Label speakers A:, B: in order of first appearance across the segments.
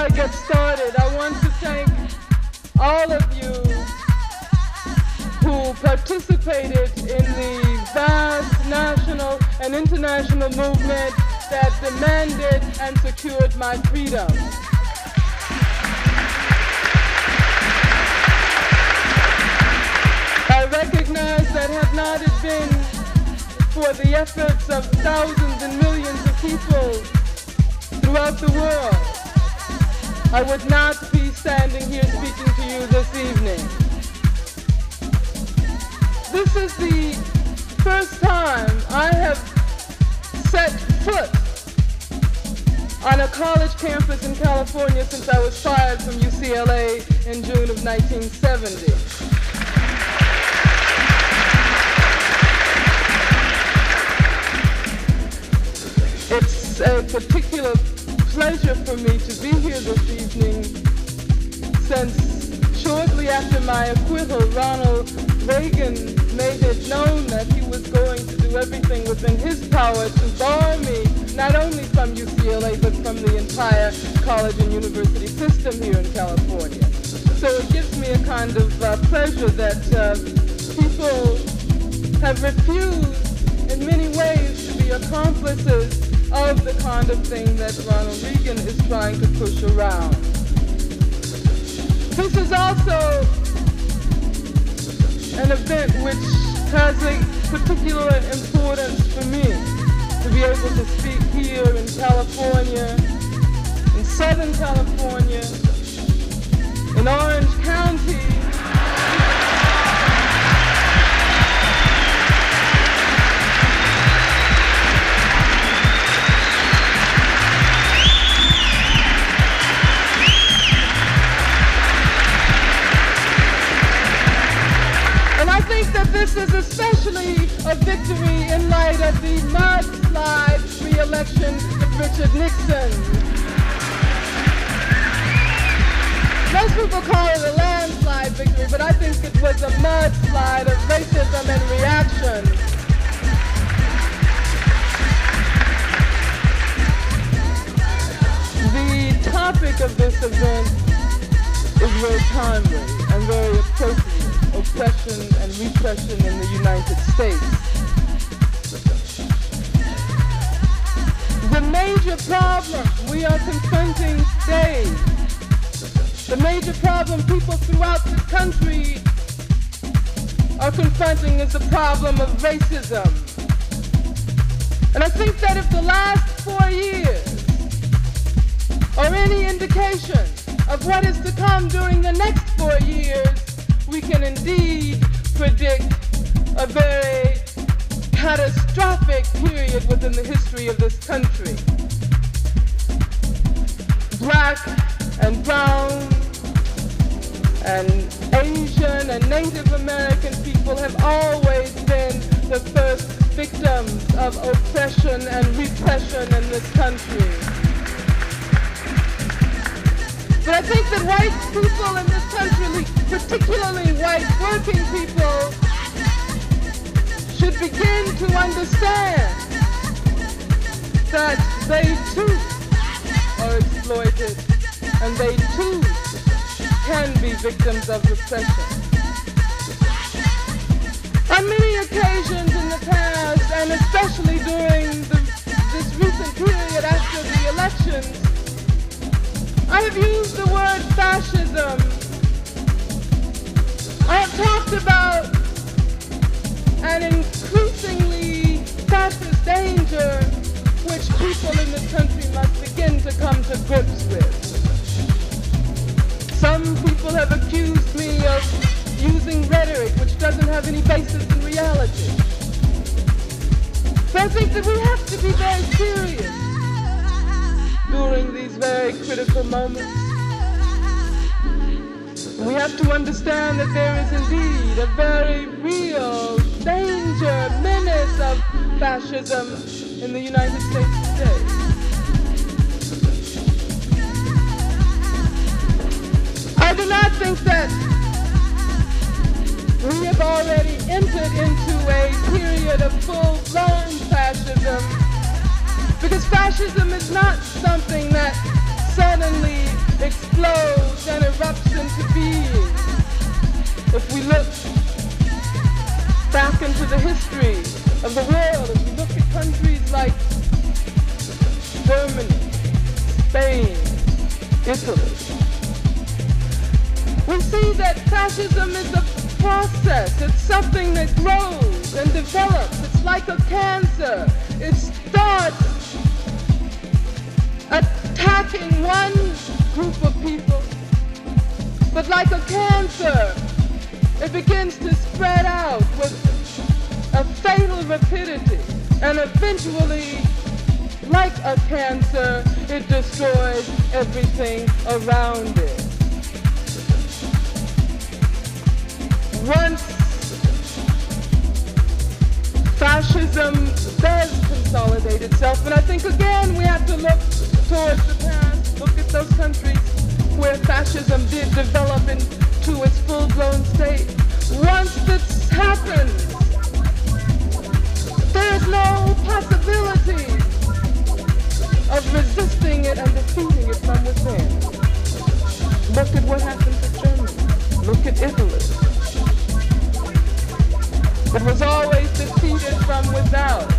A: I get started, I want to thank all of you who participated in the vast national and international movement that demanded and secured my freedom. I recognize that had not it been for the efforts of thousands and millions of people throughout the world, I would not be standing here speaking to you this evening. This is the first time I have set foot on a college campus in California since I was fired from UCLA in June of 1970. It's a particular pleasure for me to be here this evening since shortly after my acquittal, Ronald Reagan made it known that he was going to do everything within his power to bar me, not only from UCLA, but from the entire college and university system here in California. So it gives me a kind of pleasure that people have refused in many ways to be accomplices of the kind of thing that Ronald Reagan is trying to push around. This is also an event which has a particular importance for me, to be able to speak here in California, in Southern California, in Orange County, this is especially a victory in light of the mudslide re-election of Richard Nixon. Most people call it a landslide victory, but I think it was a mudslide of racism and reaction. The topic of this event is very timely and very appropriate. Oppression and repression in the United States. The major problem we are confronting today, the major problem people throughout the country are confronting is the problem of racism. And I think that if the last 4 years are any indication of what is to come during the next 4 years, we can indeed predict a very catastrophic period within the history of this country. Black and brown and Asian and Native American people have always been the first victims of oppression and repression in this country. But I think that white people in this country, particularly white working people, should begin to understand that they too are exploited and they too can be victims of repression. On many occasions in the past, and especially during this recent period after the elections, I have used the word fascism. I have talked about an increasingly fascist danger which people in this country must begin to come to grips with. Some people have accused me of using rhetoric which doesn't have any basis in reality. So I think that we have to be very serious during these very critical moments. We have to understand that there is indeed a very real danger, menace of fascism in the United States today. I do not think that we have already entered into a period of full-blown fascism, because fascism is not something that suddenly into being if we look back into the history of the world, if we look at countries like Germany, Spain, Italy. We see that fascism is a process. It's something that grows and develops. It's like a cancer. It starts attacking one group of people, but like a cancer, it begins to spread out with a fatal rapidity, and eventually, like a cancer, it destroys everything around it. Once fascism does consolidate itself, and I think again we have to look towards the past, look at those countries where fascism did develop into its full-blown state. Once this happens, there's no possibility of resisting it and defeating it from within. Look at what happened to Germany. Look at Italy. It was always defeated from without.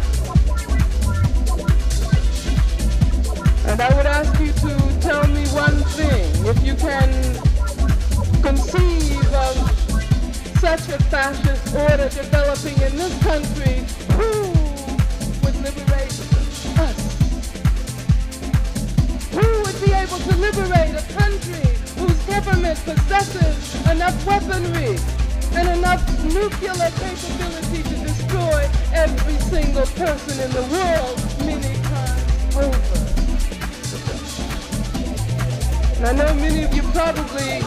A: And I would ask you to tell me one thing. If you can conceive of such a fascist order developing in this country, who would liberate us? Who would be able to liberate a country whose government possesses enough weaponry and enough nuclear capability to destroy every single person in the world many times over? And I know many of you probably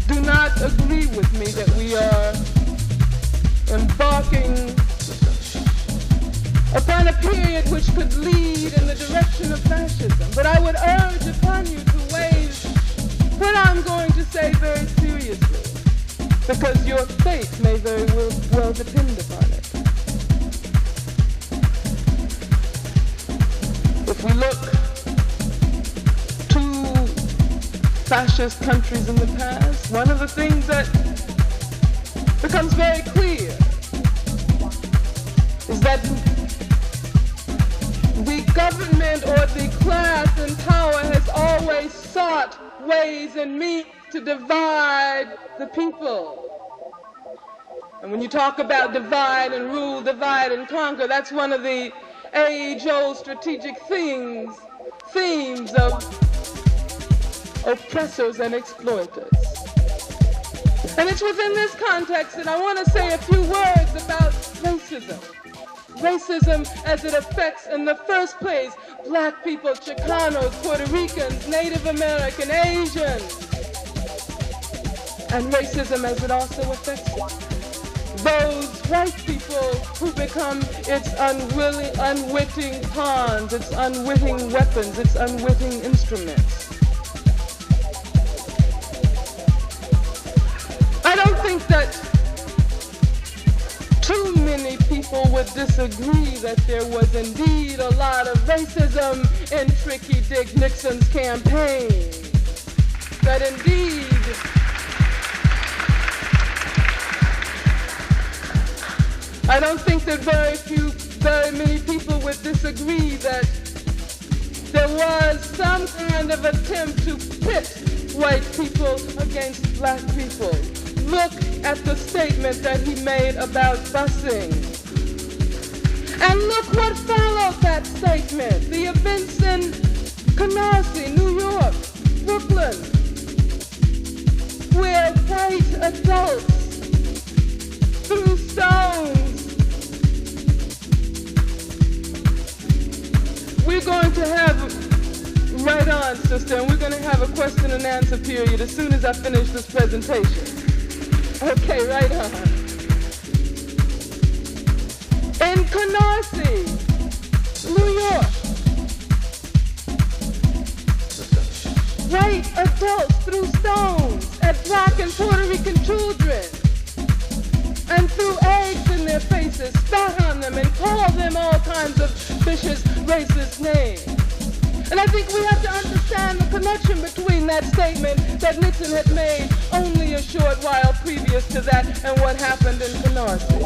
A: do not agree with me that we are embarking upon a period which could lead in the direction of fascism. But I would urge upon you to weigh what I'm going to say very seriously, because your fate may very well depend upon it. If we look to fascist countries in the past, one of the things that becomes very clear is that the government or the class in power has always sought ways and means to divide the people. And when you talk about divide and rule, divide and conquer, that's one of the age-old strategic themes of oppressors and exploiters. And it's within this context that I want to say a few words about racism. Racism as it affects, in the first place, black people, Chicanos, Puerto Ricans, Native American, Asians. And racism as it also affects those white people who become its unwitting pawns, its unwitting weapons, its unwitting instruments. I don't think that too many people would disagree that there was indeed a lot of racism in Tricky Dick Nixon's campaign. That indeed I don't think that very many people would disagree that there was some kind of attempt to pit white people against black people. Look at the statement that he made about busing. And look what followed that statement. The events in Canarsie, New York, Brooklyn, where white adults threw stones. We're going to have, right on, sister, and we're going to have a question and answer period as soon as I finish this presentation. Okay, right on. In Canarsie, New York, white adults threw stones at black and Puerto Rican children and threw eggs in their faces, spat on them, and called them all kinds of vicious, racist names. And I think we have to understand the connection between that statement that Nixon had made only a short while previous to that and what happened in Canarsie.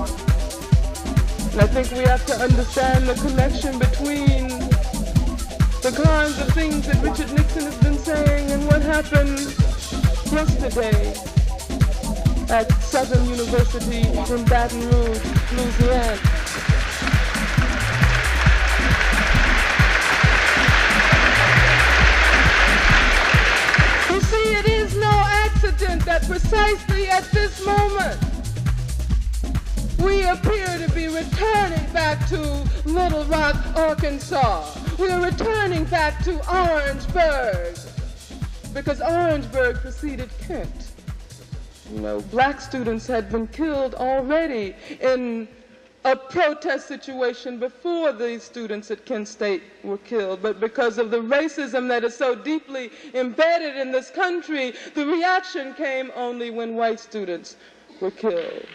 A: And I think we have to understand the connection between the kinds of things that Richard Nixon has been saying and what happened yesterday at Southern University in Baton Rouge, Louisiana. You see, it is no accident that precisely at this moment we appear to be returning back to Little Rock, Arkansas. We are returning back to Orangeburg because Orangeburg preceded Kent. You know, black students had been killed already in a protest situation before these students at Kent State were killed. But because of the racism that is so deeply embedded in this country, the reaction came only when white students were killed.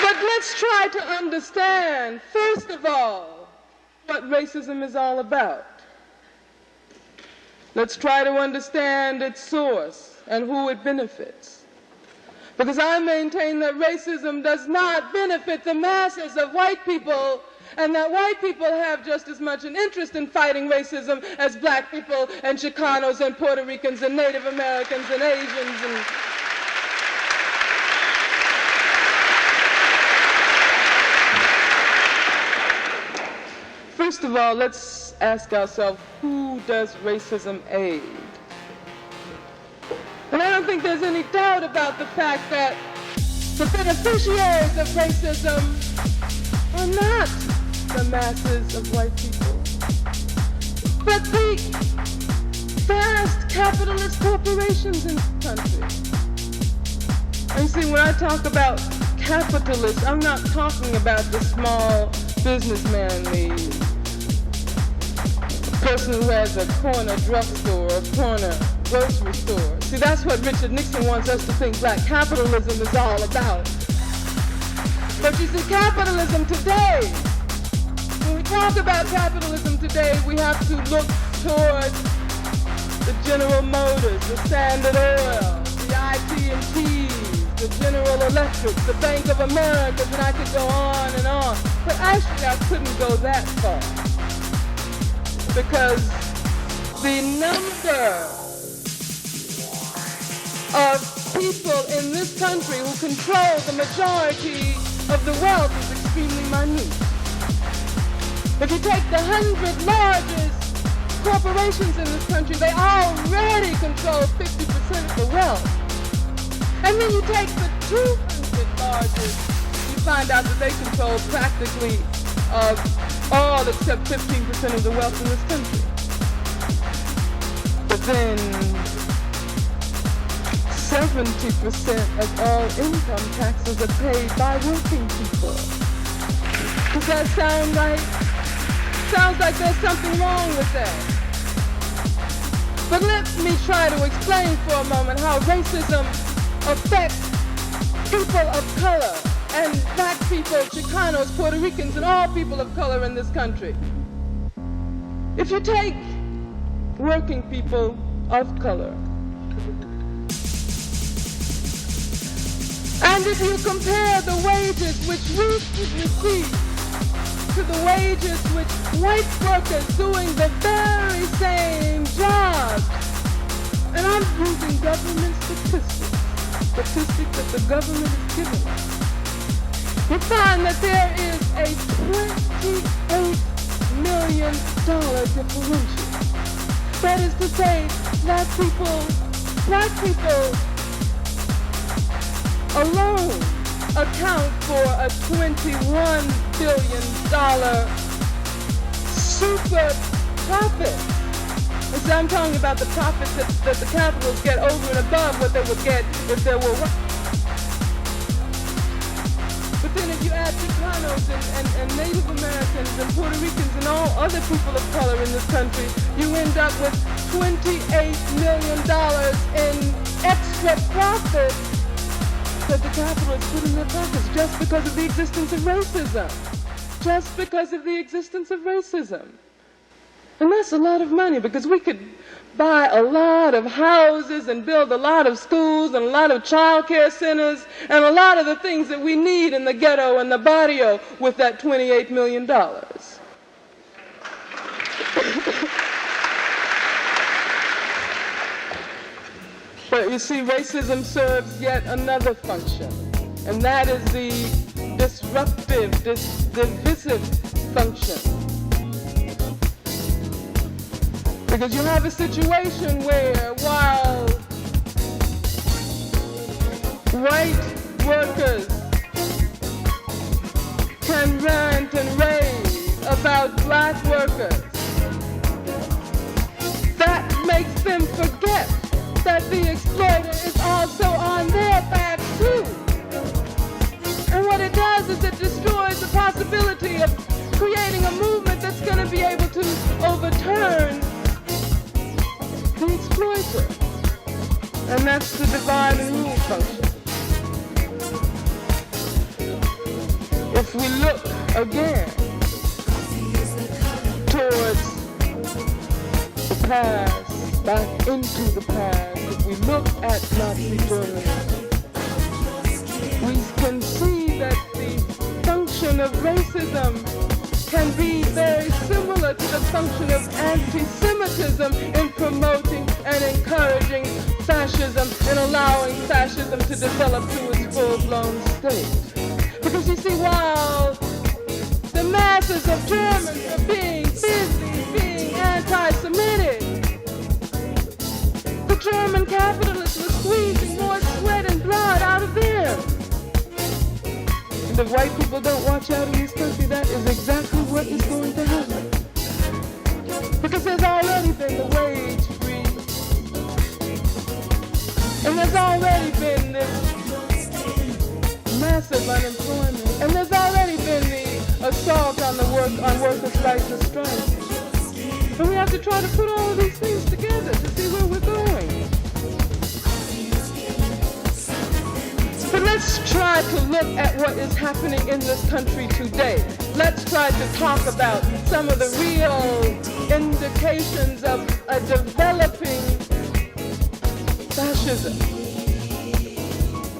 A: But let's try to understand, first of all, what racism is all about. Let's try to understand its source and who it benefits. Because I maintain that racism does not benefit the masses of white people, and that white people have just as much an interest in fighting racism as black people and Chicanos and Puerto Ricans and Native Americans and Asians and first of all, let's ask ourselves, who does racism aid? And I don't think there's any doubt about the fact that the beneficiaries of racism are not the masses of white people, but the vast capitalist corporations in the country. And you see, when I talk about capitalists, I'm not talking about the small businessman, the person who has a corner drugstore or corner grocery store. See, that's what Richard Nixon wants us to think black capitalism is all about. But you see, capitalism today, when we talk about capitalism today, we have to look towards the General Motors, the Standard Oil, the IT&Ts, the General Electric, the Bank of America, and I could go on and on. But actually, I couldn't go that far. Because the number of people in this country who control the majority of the wealth is extremely minute. If you take the 100 largest corporations in this country, they already control 50% of the wealth. And then you take the 200 largest, you find out that they control practically all except 15% of the wealth in this country. But then 70% of all income taxes are paid by working people. Does that sound right? Sounds like there's something wrong with that. But let me try to explain for a moment how racism affects people of color and black people, Chicanos, Puerto Ricans, and all people of color in this country. If you take working people of color, and if you compare the wages which we receive to the wages which white workers doing the very same job, and I'm using government statistics that the government is giving us, you find that there is a $28 million differential. That is to say, black people alone account for a $21 billion super profit. And so I'm talking about the profits that the capitalists get over and above what they would get if there were. But then if you add Chicanos and Native Americans and Puerto Ricans and all other people of color in this country, you end up with $28 million in extra profit that the capitalists put in their pockets just because of the existence of racism. just because of the existence of racism. And that's a lot of money, because we could buy a lot of houses and build a lot of schools and a lot of child care centers and a lot of the things that we need in the ghetto and the barrio with that $28 million. But you see, racism serves yet another function, and that is the disruptive, divisive function. Because you have a situation where, while white workers can rant and rave about black workers, that makes them forget that the exploiter is also on their back too. And what it does is it destroys the possibility of creating a movement that's going to be able to overturn the exploiter. And that's the divide and rule function. If we look again towards the past, back into the past, if we look at Nazi Germany, we can see that the function of racism can be very similar to the function of anti-Semitism in promoting and encouraging fascism and allowing fascism to develop to its full-blown state. Because you see, while the masses of Germans were being busy, being anti-Semitic, the German capitalists were squeezing more sweat and blood out of them. And if white people don't watch out in this country, that is exactly what is going to happen. Because there's already been the wage freeze. And there's already been this massive unemployment. And there's already been the assault on workers' rights to strike. And we have to try to put all of these things together to see where we're going. But let's try to look at what is happening in this country today. Let's try to talk about some of the real indications of a developing fascism.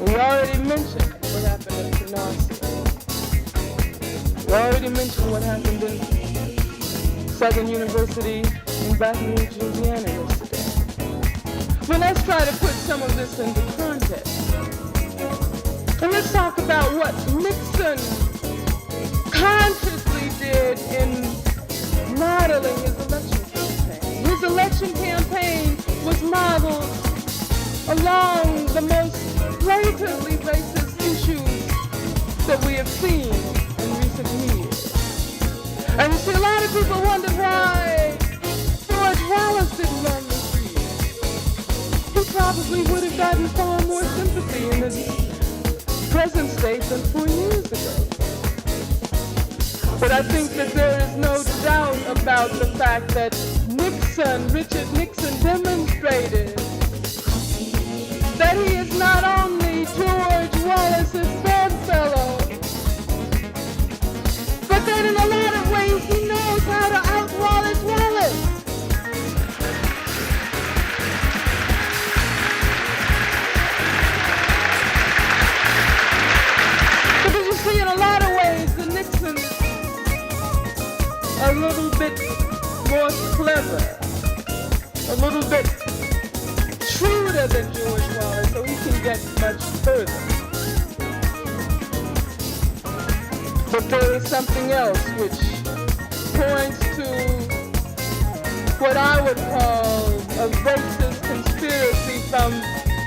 A: We already mentioned what happened in Demarkus. We already mentioned what happened in Southern University in Basin, Louisiana yesterday. But let's try to put some of this into context. And let's talk about what Nixon consciously did in modeling his election campaign. His election campaign was modeled along the most blatantly racist issues that we have seen in recent years. And you see, a lot of people wonder why George Wallace didn't run this year. He probably would have gotten far more sympathy in his present state than 4 years ago. But I think that there is no doubt about the fact that Richard Nixon demonstrated that he is not only George Wallace's bedfellow, but that in a lot of ways he knows how to out-Wallace Wallace. Because you see, in a lot of ways, the Nixon is a little bit more clever, a little bit shrewder than George Wallace, so he can get much further. But there is something else which points to what I would call a racist conspiracy from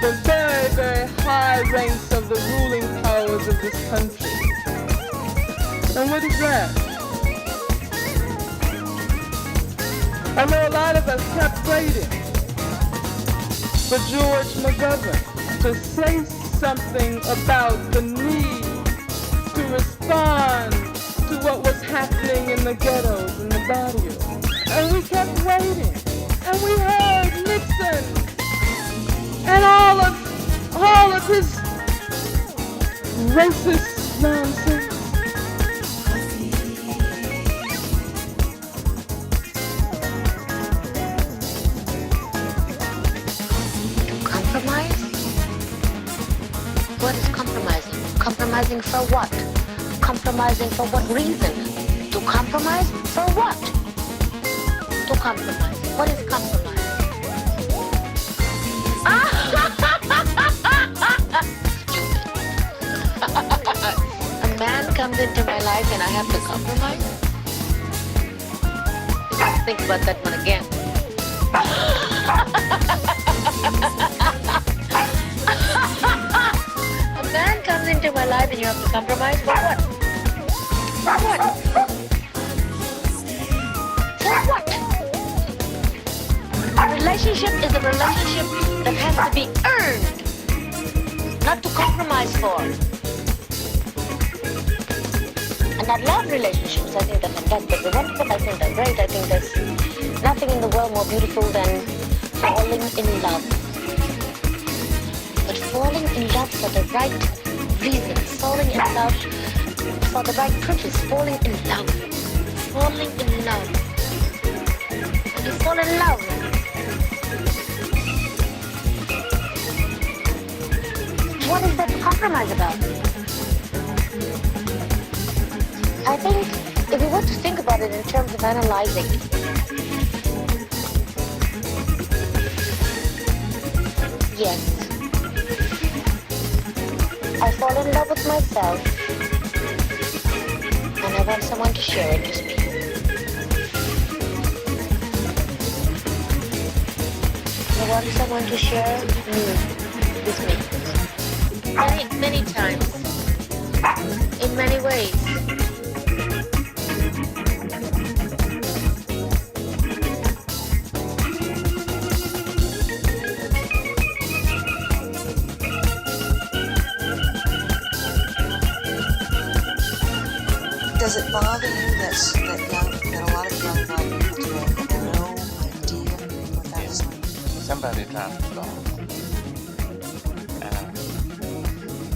A: the very, very high ranks of the ruling powers of this country. And what is that? I know a lot of us kept waiting for George McGovern to say something about the need to respond to what was happening in the ghettos and the barrios. And we kept waiting. And we heard Nixon and all of his racist nonsense.
B: compromising for what? Compromising for what reason? To compromise for what? To compromise. What is compromise? A man comes into my life and I have to compromise? Let's think about that one again. A man comes into my life and you have to compromise for what? For what? For what? A relationship is a relationship that has to be earned, not to compromise for. And I love relationships. I think they're fantastic. They're wonderful. I think they're great. I think there's nothing in the world more beautiful than falling in love. But falling in love for the right reasons. Falling in love for the right purpose. Falling in love. Falling in love. When you fall in love, what is there to compromise about? I think if we were to think about it in terms of analyzing, yes, I fall in love with myself and I want someone to share it with me. I want someone to share me with me. Many times, in many ways.
C: Does it bother you that a lot of young black people today have no idea what that is like?
D: Somebody dropped the ball.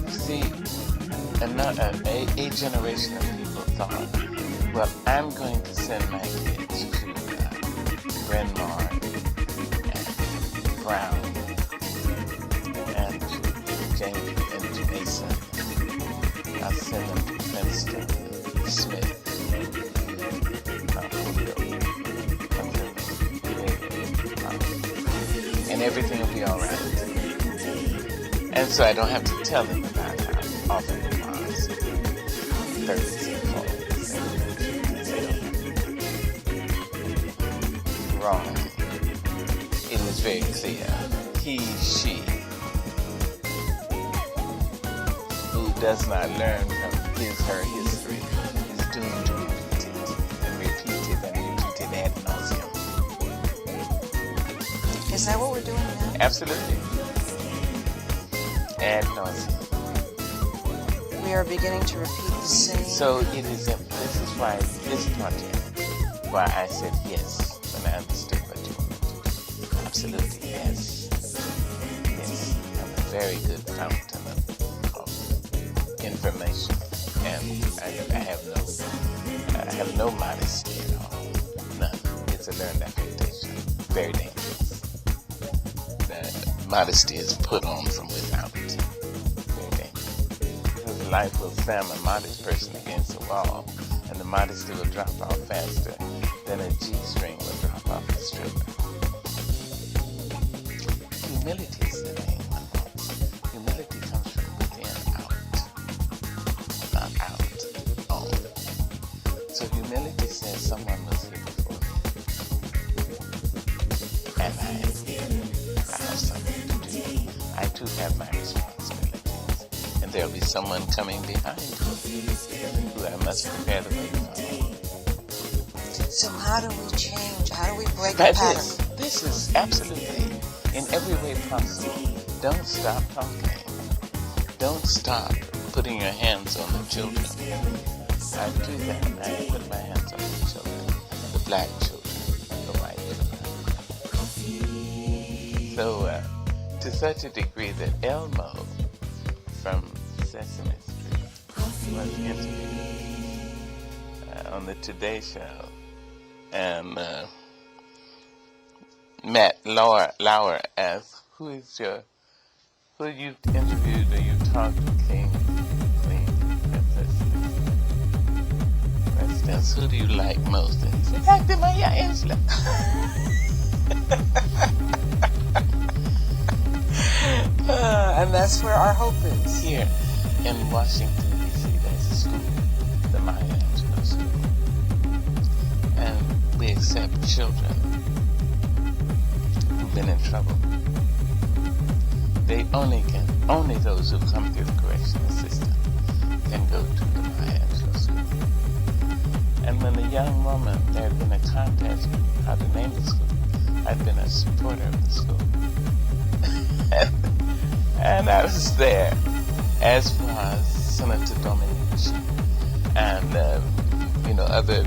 D: See, a generation of people thought, well, I'm going to send my kids to Bryn Mawr and Brown and to James and to Basin. I'll send them to Princeton, Smith, and everything will be all right. And so I don't have to tell them about how awful it was. 30s and 40s. Wrong. It was very clear. He, she, who does not learn from her history is doomed to repeat it and repeat it and repeat it ad nauseum.
C: Is that what we're doing now?
D: Absolutely. Ad nauseum.
C: We are beginning to repeat the same.
D: So it is. This is why this project. Why I said yes when I understood what you wanted to do. Absolutely yes. Yes. I'm a very good fountain of information, and I have no modesty at all. None. It's a learned affectation. Very dangerous. Modesty is put on from without. Very dangerous. Because life will slam a modest person against the wall, and the modesty will drop off faster than a G-string will drop off the stripper. Humility is the name one wants. Humility comes from within out, not out, on. So humility says someone was here before me, and I am here. I have something to do. I too have my responsibilities. And there will be someone coming behind me who I must prepare the way for.
C: So how do we change? How do we break the pattern?
D: This is absolutely in every way possible. Don't stop talking. Don't stop putting your hands on the children. I do that. I put my hands on the children, the black children, the white children. So, to such a degree that Elmo from Sesame Street was interviewed on the Today Show, and Matt Lauer asked, who you interviewed or you talked to clean instance, who do you like most? And he said, Dr. Maya Angelou.
C: And that's where our hope is.
D: Here in Washington, D.C., there's a school, the Maya Angelou School. And we accept children who've been in trouble. They only those who come through the correctional system can go to the Maya Angelou School. And when a young woman, there had been a contest how to name the school, I'd been a supporter of the school. And I was there, as was Senator Dominici and other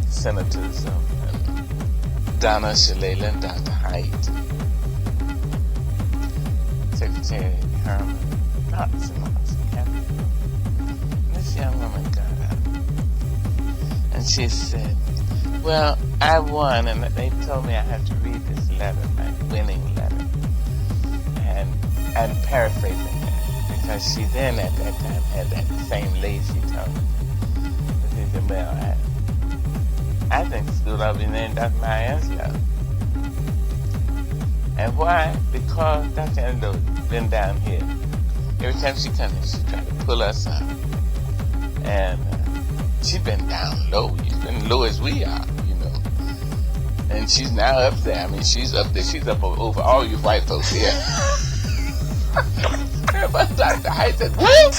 D: senators, Donna Shalala and Dr. Haidt, Secretary Herman, lots and lots of candidates. This young woman got up and she said, well, I won, and they told me I had to read this letter, my winning letter. And I'm paraphrasing that, because she then at that time had that same lazy tone. She said, well, I think the school ought to be named Dr. Maya Angelou. And why? Because Dr. Angelou been down here. Every time she comes in, she tries to pull us up. And she's been down low. She's been low as we are, And she's now up there. I mean, she's up there. She's up over all you white folks here. But Dr. Haidt said, what?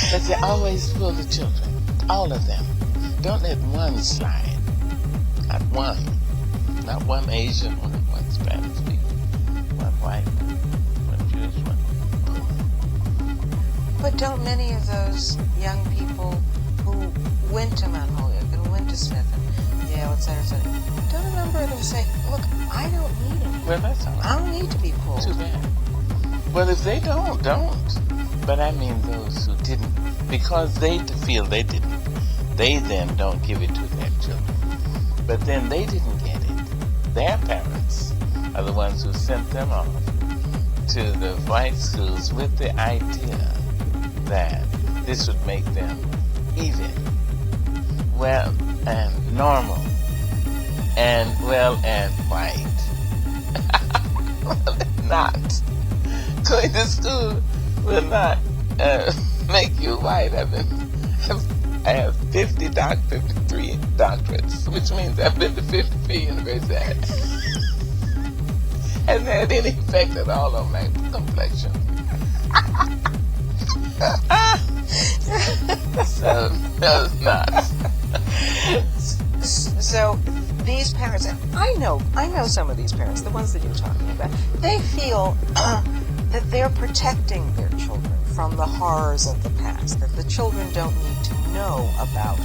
D: But they always pull the children. All of them. Don't let one slide. Not one. Not one Asian one, one Spanish speaker, one white one Jewish one.
C: But don't many of those young people who went to Mount Holyoke and went to Smith and Yale, et cetera, don't a number of them say, look, I don't need it.
D: Well, that's all right.
C: I don't need to be pulled.
D: Too bad. Well, if they don't. But I mean those who didn't, because they feel they didn't. They then don't give it to their children. But then they didn't get it. Their parents are the ones who sent them off to the white schools with the idea that this would make them even, well, and normal, and well, and white. Well, it's not. Going to school will not make you white. I have 53 doctorates, which means I've been to 53 universities. Hasn't had any effect at all on my complexion. So, no, it's not.
C: So, these parents, and I know some of these parents, the ones that you're talking about, they feel that they're protecting their children from the horrors of the past, that the children don't need to know about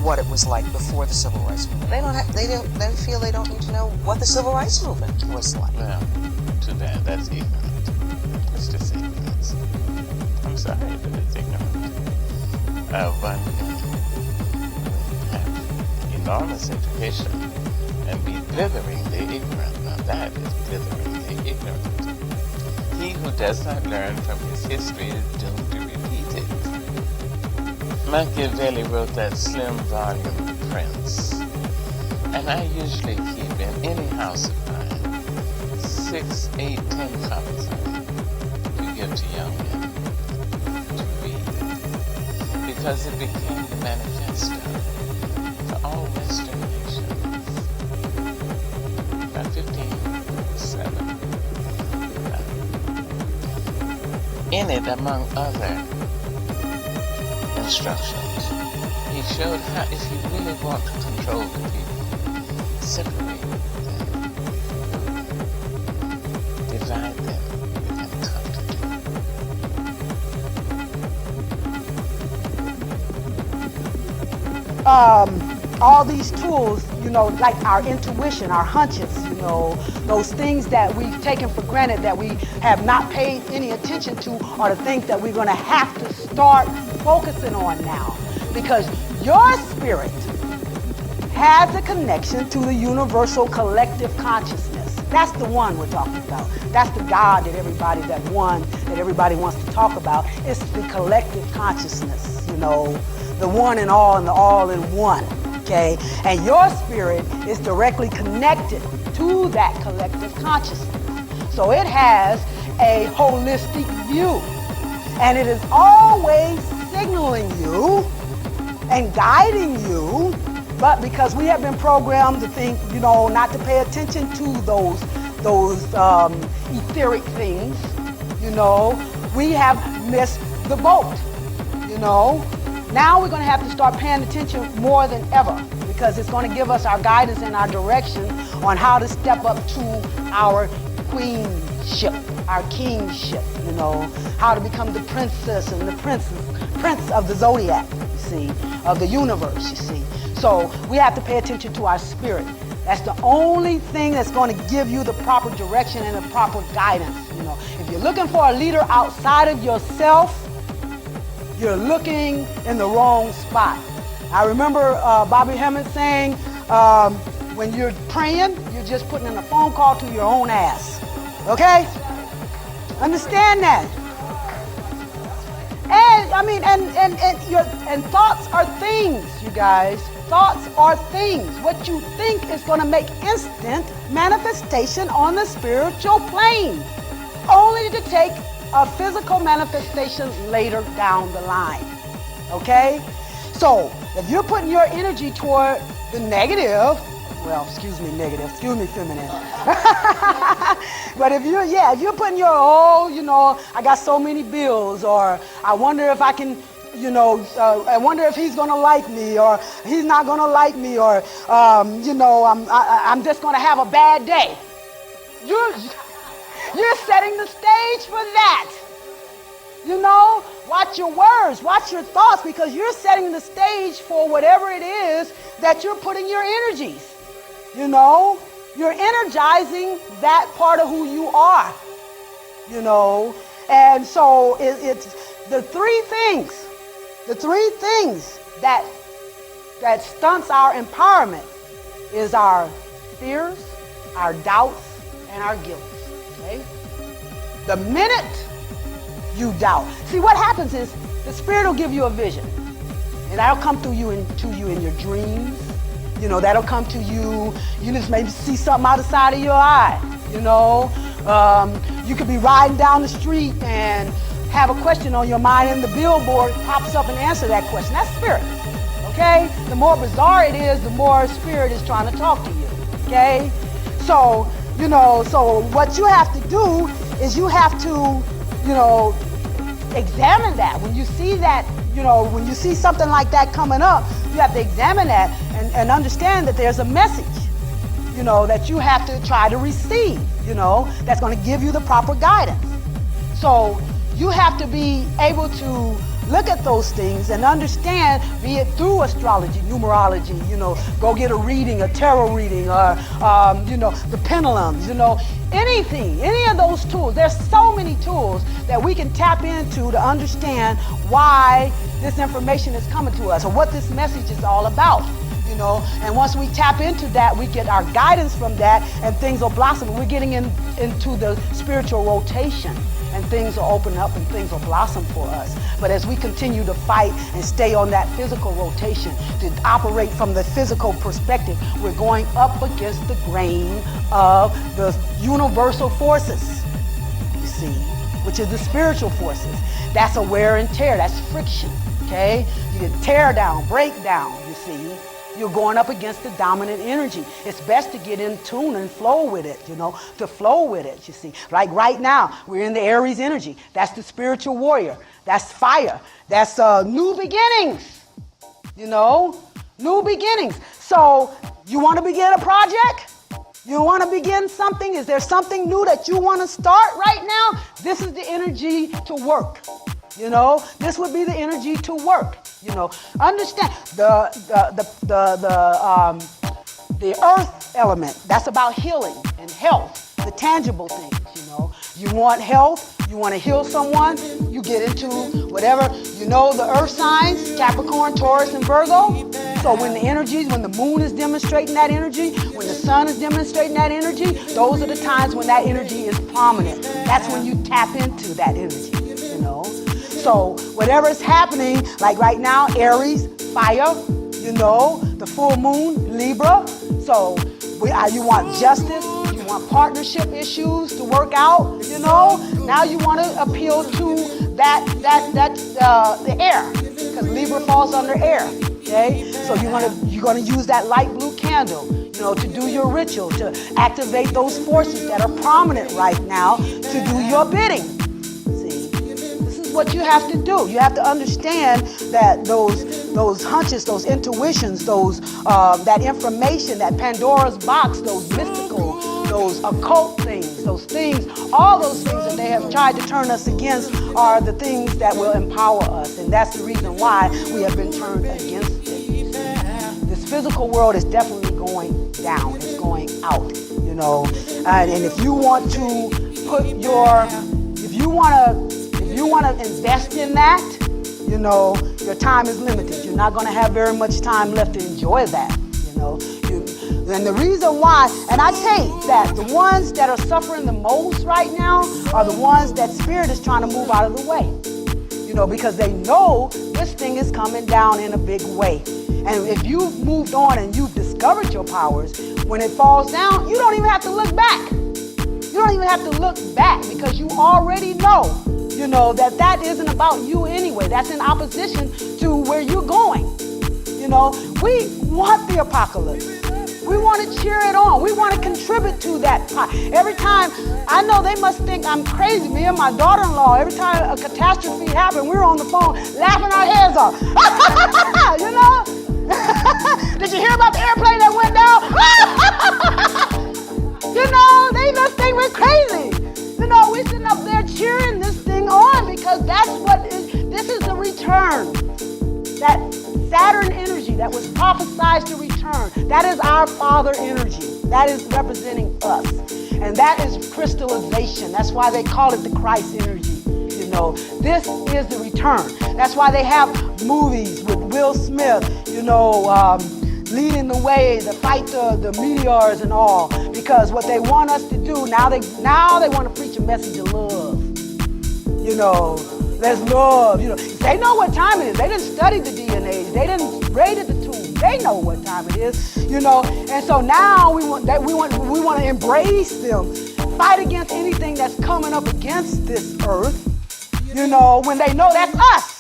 C: what it was like before the Civil Rights Movement. They feel they don't need to know what the Civil Rights Movement was like.
D: Well, too bad. That's ignorant. It's just ignorance. I'm sorry, but it's ignorant. One can have enormous education and be blitheringly ignorant. Now that is blitheringly ignorant. He who does not learn from his history is doomed to repeat it. Machiavelli wrote that slim volume, The Prince, and I usually keep in any house of mine 6, 8, 10 copies of it to give to young men to read, because it became the manifesto for all Western nations. About 1507. In it, among other instructions, he showed how, if you really want to control the people, separate them, divide them, and come together.
E: All these tools, like our intuition, our hunches, those things that we've taken for granted that we have not paid any attention to are the things that we're going to have to start focusing on now. Because your spirit has a connection to the universal collective consciousness. That's the one we're talking about. That's the God that everybody, that one that everybody wants to talk about. It's the collective consciousness, you know, the one and the all in one, okay? And your spirit is directly connected to that collective consciousness. So it has a holistic view. And it is always signaling you and guiding you, but because we have been programmed to think, you know, not to pay attention to those etheric things, you know, we have missed the boat, you know. Now we're going to have to start paying attention more than ever, because it's going to give us our guidance and our direction on how to step up to our queenship, our kingship, you know, how to become the princess and the prince of the zodiac, you see, of the universe, you see. So we have to pay attention to our spirit. That's the only thing that's going to give you the proper direction and the proper guidance, you know. If you're looking for a leader outside of yourself, you're looking in the wrong spot. I remember Bobby Hemmett saying, when you're praying, you're just putting in a phone call to your own ass. Okay? Understand that. And I mean, and thoughts are things, you guys. Thoughts are things. What you think is going to make instant manifestation on the spiritual plane, only to take a physical manifestation later down the line. Okay? So, if you're putting your energy toward the negative, well, excuse me, feminine. But if you're putting your, you know, I got so many bills, or I wonder if I can, you know, I wonder if he's gonna like me, or he's not gonna like me, or, you know, I'm just gonna have a bad day. You're setting the stage for that. You know, watch your words, watch your thoughts, because you're setting the stage for whatever it is that you're putting your energies. You know, you're energizing that part of who you are, you know. And so it's the three things that stunts our empowerment is our fears, our doubts, and our guilt, okay? The minute you doubt, see what happens is the spirit will give you a vision, and that'll come to you in your dreams. You know, that'll come to you. You just maybe see something out the side of your eye, you know. You could be riding down the street and have a question on your mind, and the billboard pops up and answers that question. That's spirit, okay? The more bizarre it is, the more spirit is trying to talk to you, okay? So, you know, so what you have to do is you have to, you know, examine that. When you see that, you know, when you see something like that coming up, you have to examine that and understand that there's a message, you know, that you have to try to receive, you know, that's going to give you the proper guidance. So you have to be able to look at those things and understand, be it through astrology, numerology, you know, go get a reading, a tarot reading, or, you know, the pendulums, you know, anything, any of those tools. There's so many tools that we can tap into to understand why this information is coming to us, or what this message is all about, you know. And once we tap into that, we get our guidance from that, and things will blossom. We're getting into the spiritual rotation, and things will open up and things will blossom for us. But as we continue to fight and stay on that physical rotation, to operate from the physical perspective, we're going up against the grain of the universal forces, you see, which is the spiritual forces. That's a wear and tear, that's friction, okay? You can tear down, break down, you see. You're going up against the dominant energy. It's best to get in tune and flow with it, you know, to flow with it, you see. Like right now, we're in the Aries energy. That's the spiritual warrior. That's fire. That's new beginnings, you know, new beginnings. So you want to begin a project? You want to begin something? Is there something new that you want to start right now? This is the energy to work. You know, this would be the energy to work. You know, understand the earth element. That's about healing and health, the tangible things. You know, you want health, You want to heal someone, you get into whatever, you know the earth signs, Capricorn, Taurus, and Virgo. So when the energies, when the moon is demonstrating that energy, when the sun is demonstrating that energy, those are the times when that energy is prominent. That's when you tap into that energy, you know. So whatever is happening, like right now, Aries, fire, you know, the full moon, Libra. So you want justice, you want partnership issues to work out, you know. Now you want to appeal to the air, because Libra falls under air. Okay, so you're gonna use that light blue candle, you know, to do your ritual, to activate those forces that are prominent right now to do your bidding. See, this is what you have to do. You have to understand that those hunches, those intuitions, that information, that Pandora's box, those mystical, those occult things, those things, all those things that they have tried to turn us against are the things that will empower us. And that's the reason why we have been turned against it. This physical world is definitely going down. It's going out, you know. And if you want to if you want to invest in that, you know, your time is limited. You're not going to have very much time left to enjoy that, you know. And the reason why, and I think that the ones that are suffering the most right now are the ones that Spirit is trying to move out of the way. You know, because they know this thing is coming down in a big way. And if you've moved on and you've discovered your powers, when it falls down, you don't even have to look back. You don't even have to look back, because you already know, you know, that isn't about you anyway. That's in opposition to where you're going. You know, we want the apocalypse. We want to cheer it on. We want to contribute to that. Every time, I know they must think I'm crazy, me and my daughter-in-law, every time a catastrophe happened, we were on the phone laughing our heads off. You know? Did you hear about the airplane that went down? You know, they must think we're crazy. You know, we're sitting up there cheering this thing on, because this is the return. That Saturn energy that was prophesied to return, that is our Father energy. That is representing us. And that is crystallization. That's why they call it the Christ energy. You know, this is the return. That's why they have movies with Will Smith, you know, leading the way, to fight the meteors and all. Because what they want us to do, now they want to preach a message of love. You know, let's love. You know, they know what time it is. They didn't study the DNA. They didn't raided the tomb. They know what time it is. You know, and so now we want to embrace them, fight against anything that's coming up against this earth. You know, when they know that's us.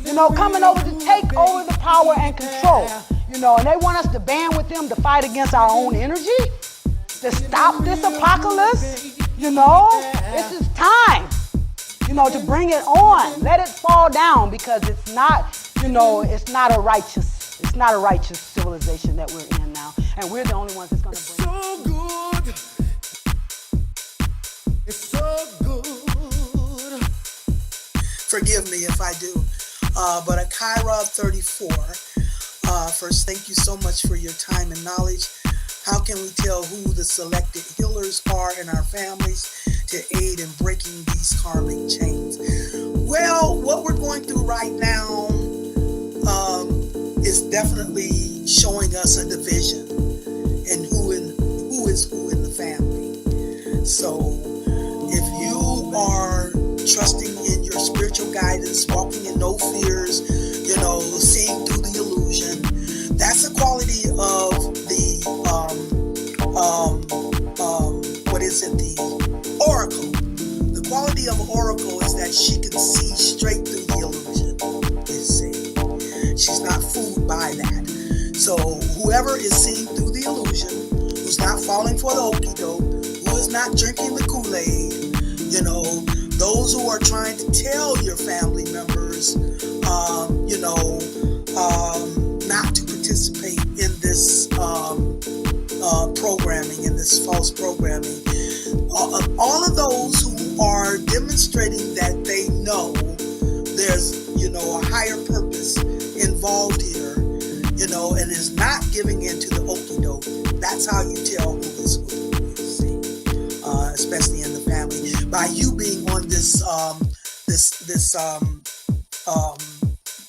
E: You know, coming over to take over the power and control. You know, and they want us to band with them to fight against our own energy, to stop this apocalypse. You know, this is time. You know, to bring it on, let it fall down, because it's not, you know, it's not a righteous civilization that we're in now, and we're the only ones that's going to bring it.
F: It's so good. Forgive me if I do, but a Kyra 34. First, thank you so much for your time and knowledge. How can we tell who the selected healers are in our families to aid in breaking these karmic chains? Well, what we're going through right now is definitely showing us a division in who is who in the family. So if you are trusting in your spiritual guidance, walking in no fears, you know, seeing through the illusion, that's a quality of the the oracle. The quality of an oracle is that she can see straight through the illusion. You see, she's not fooled by that. So whoever is seeing through the illusion, who's not falling for the okie doke, who is not drinking the Kool-Aid, you know, those who are trying to tell your family members, not to participate in this programming, in this false programming. All of those who are demonstrating that they know there's, a higher purpose involved here, and is not giving in to the okie doke. That's how you tell who is who, you see. especially in the family. By you being on this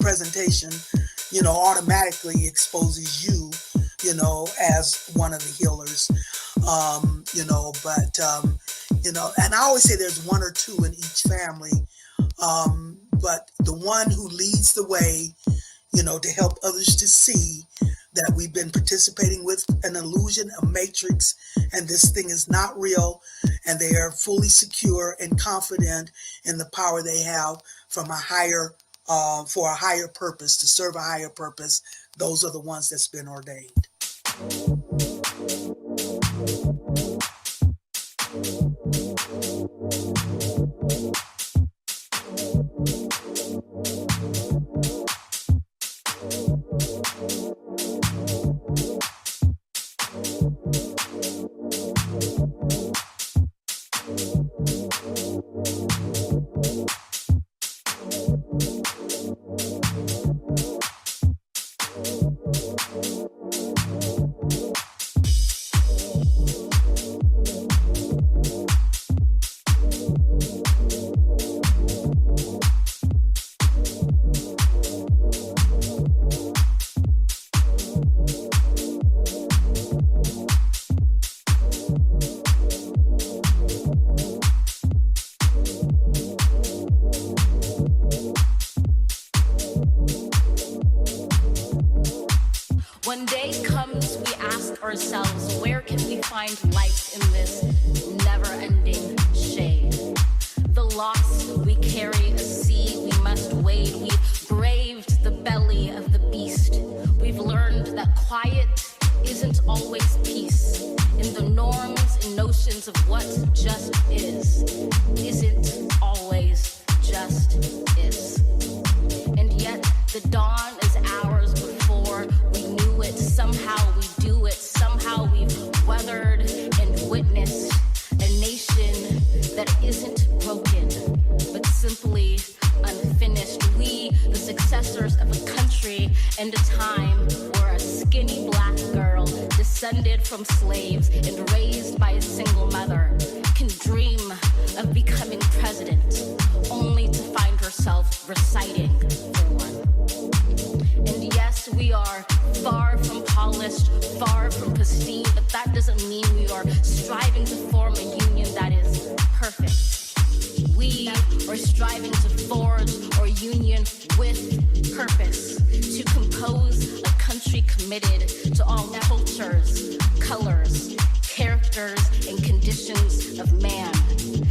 F: presentation, automatically exposes you, as one of the healers, and I always say there's one or two in each family, but the one who leads the way, to help others to see that we've been participating with an illusion, a matrix, and this thing is not real, and they are fully secure and confident in the power they have from a higher, for a higher purpose, to serve a higher purpose. Those are the ones that's been ordained.
G: When day comes, we ask ourselves, where can we find light in this never-ending shade? The loss we carry a sea we must wade. We've braved the belly of the beast. We've learned that quiet isn't always peace. In the norms and notions of what just is, isn't always just is. And yet the dawn is ours before we knew it. Somehow we do it. Somehow we've weathered and witnessed a nation that isn't broken, but simply unfinished. We, the successors of a country and a time where a skinny black girl descended from slaves and raised by a single mother can dream of becoming president, only to find herself reciting for one. And yes, we are far from polished, far from pristine, but that doesn't mean we are striving to form a union that is perfect. We are striving to forge our union with purpose, to compose a country committed to all cultures, colors, characters, and conditions of man.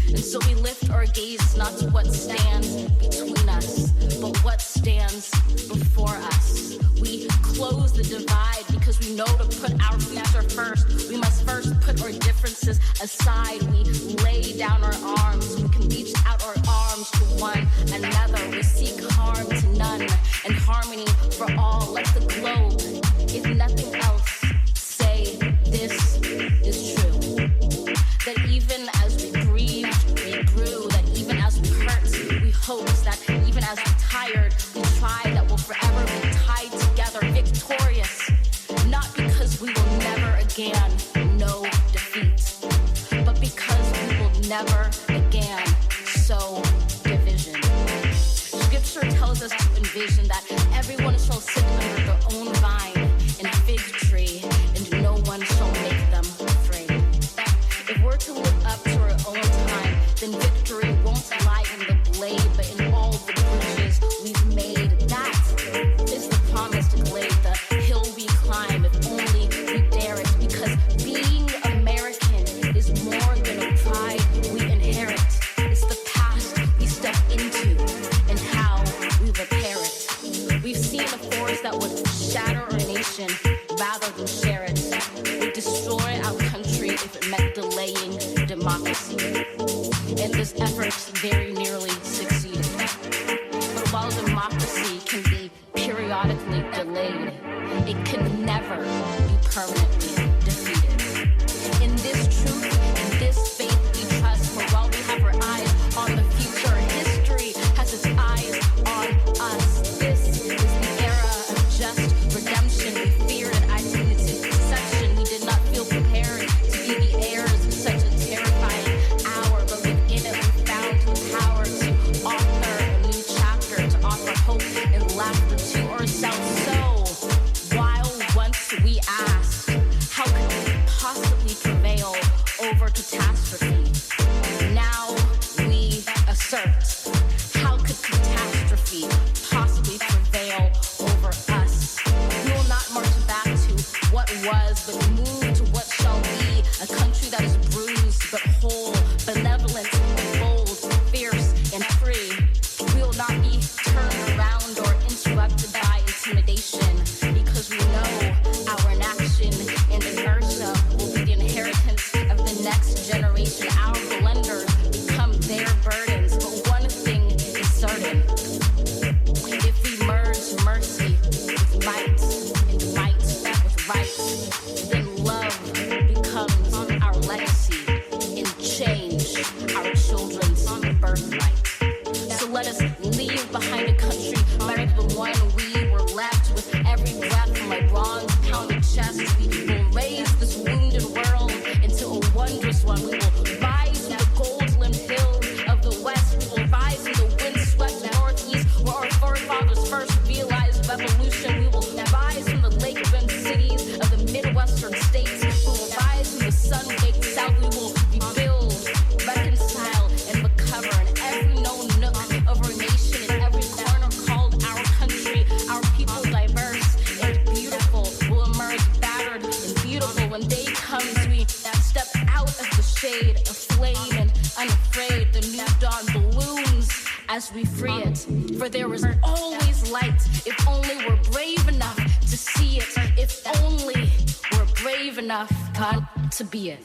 G: And so we lift our gaze not to what stands between us, but what stands before us. We close the divide because we know to put our future first. We must first put our differences aside. We lay down our arms. We can reach out our arms to one another. We seek harm to none and harmony for all. Let the globe, if nothing else, say this is true. That even as we grieved, we grew. That even as we hurt, we hoped. That even as we tired, we tried. That we'll forever be tied together, victorious. Not because we will never again know defeat, but because we will never again sow division. Scripture tells us to envision that everyone shall sit under their own vine and fig tree, and no one shall make them afraid. If we're to live up to our own time, then victory won't lie in the blade, but in all the bridges we've made. That is the promise to glade, the hill we climb, if only we dare it. Because being American is more than a pride we inherit. It's the past we step into and how we repair it. We've seen a force that would shatter our nation rather than share it. Would destroy our country if it meant delaying democracy. And this effort very nearly succeeded. But while democracy can be periodically delayed, it can never be permanently defeated. In this truth, in this faith we trust, for while we have our eyes on the future, history has its eyes on us. This is the era of just redemption. We feared identity conception. We did not feel prepared to be the heirs of such a terrifying was, but move to what shall be. A country that is bruised but whole, benevolent, bold, fierce, and free. We will not be turned around or interrupted by intimidation, because we know our inaction and inertia will be the inheritance of the next generation. Our blunders become their burdens, but one thing is certain. If we merge mercy with might and might with right, then love becomes our legacy and change our children's birthright. So let us leave behind a country better than the one we were left with. Every breath from my bronze pounded chest, we will raise this wounded world into a wondrous one. We will rise from the gold-limbed hills of the west. We will rise from the windswept northeast, where our forefathers first realized revolution. We will rise from the lake-rimmed cities of the Midwestern states. We will rise from the sun-baked south. We will rebuild, reconcile, and recover in every known nook of our nation, in every corner called our country. Our people, diverse and beautiful, will emerge battered and beautiful when day comes. We step out of the shade, aflame and unafraid. The new dawn blooms as we free it, for there is always light if only we're brave enough to see it. If only we're brave enough, God, to be it.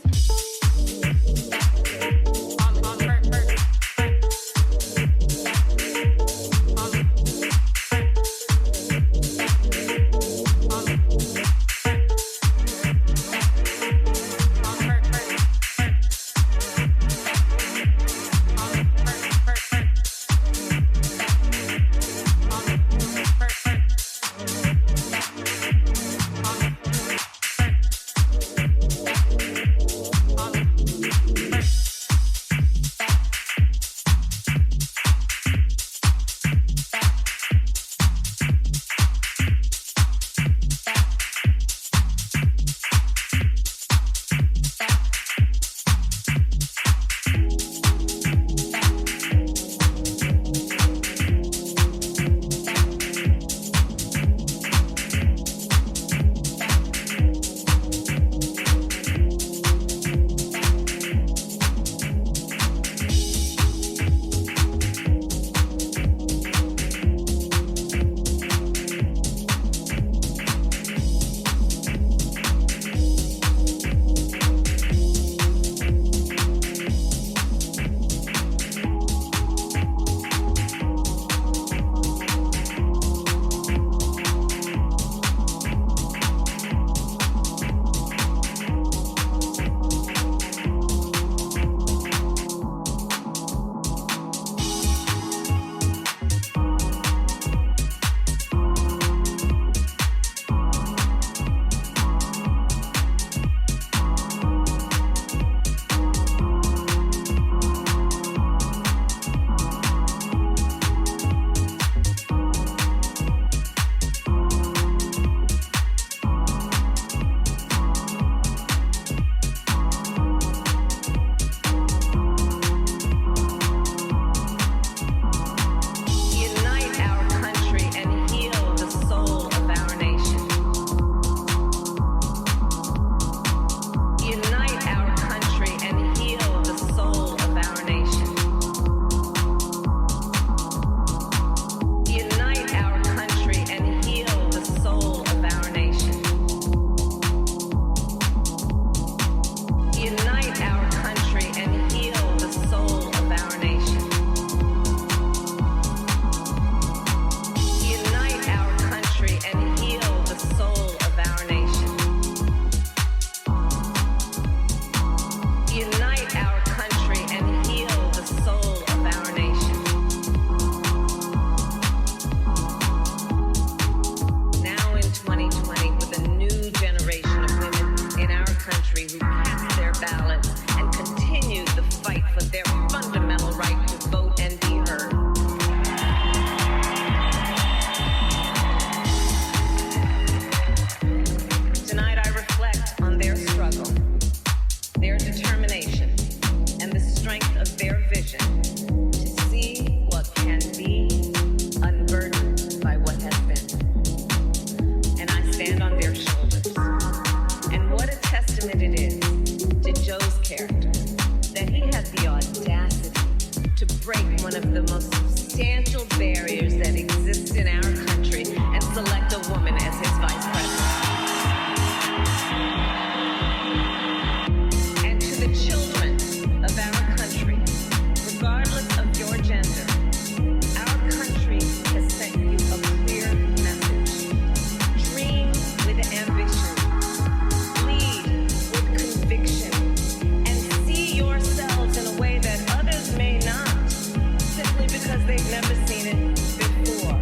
H: racial barriers that exist in our country and select a woman as his vice president. And to the children of our country, regardless of your gender, our country has sent you a clear message. Dream with ambition, lead with conviction, and see yourselves in a way that others may not, simply because they've never seen it before.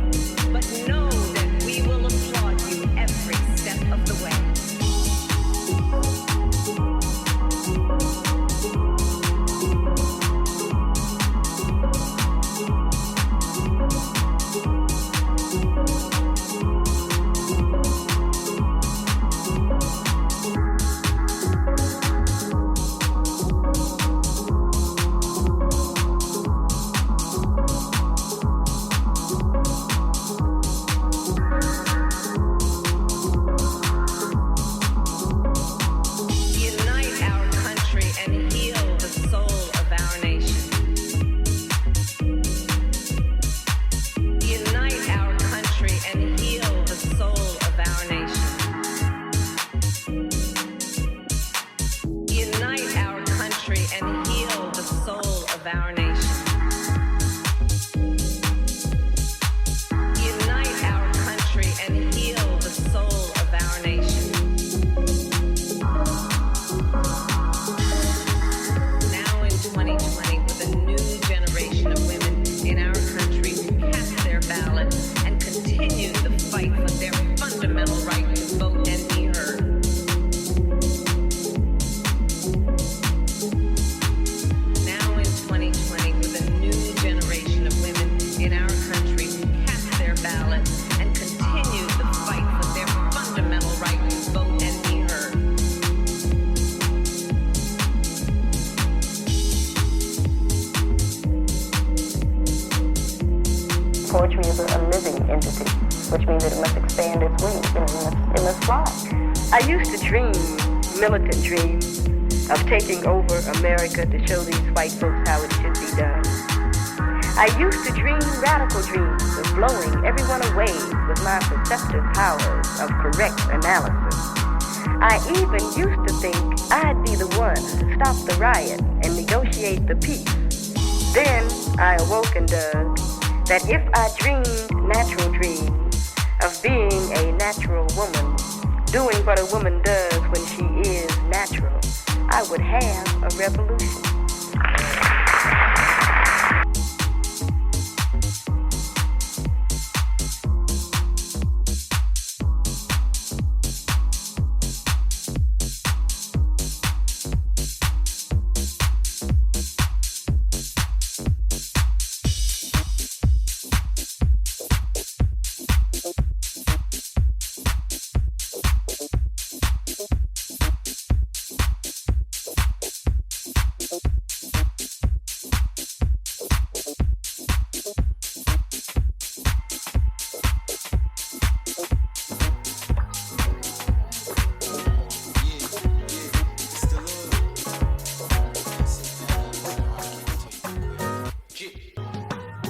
H: But know that we will applaud you every step of the way. Unite our country and heal the soul of our nation. Unite our country and heal the soul of our nation. Unite our country and heal the soul of our nation. Unite our country and heal the soul of our nation. Now in 2020, with a new generation of women in our country who cast their ballot and continue the fight for their fundamental right to vote and be heard. Now in 2020, with a new generation of women in our country who cast their ballot and continue the fight for their fundamental right to vote and be heard.
I: Poetry is a living entity, which means that it must expand its wings and it must fly. I used to dream militant dreams of taking over America to show these white folks how it should be done. I used to dream radical dreams of blowing everyone away with my perceptive powers of correct analysis. I even used to think I'd be the one to stop the riot and negotiate the peace. Then I awoke and dug that if I dreamed natural dreams of being a natural woman, doing what a woman does when she is natural, I would have a revolution.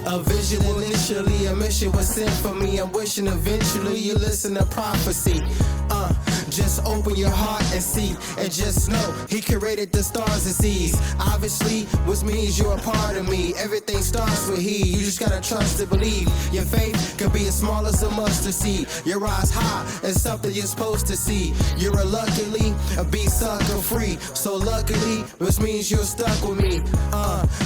J: A vision initially, a mission was sent for me. I'm wishing eventually you listen to prophecy. Just open your heart and see, and just know he created the stars and seas. Obviously, which means you're a part of me. Everything starts with he. You just gotta trust and believe. Your faith could be as small as a mustard seed. Your eyes high is something you're supposed to see. You're a luckily a be sucker free. So luckily, which means you're stuck with me.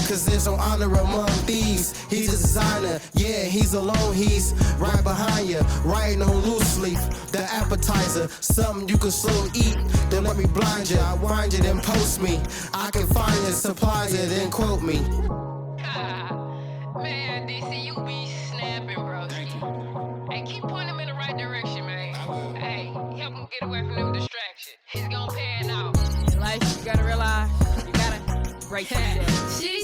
J: Cause there's no honor among thieves. He's a designer, yeah, he's alone. He's right behind you, riding on loose leaf. The appetizer, something you can slowly eat. Don't let me blind you, I wind you, then post me. I can find it, supply it, then quote me.
K: Man, DC, you be snapping, bro. Hey, keep pointing him in the right direction, man. Hey, help him get away from them distractions. He's gonna pay it out. In life, you gotta realize, you gotta break yourself.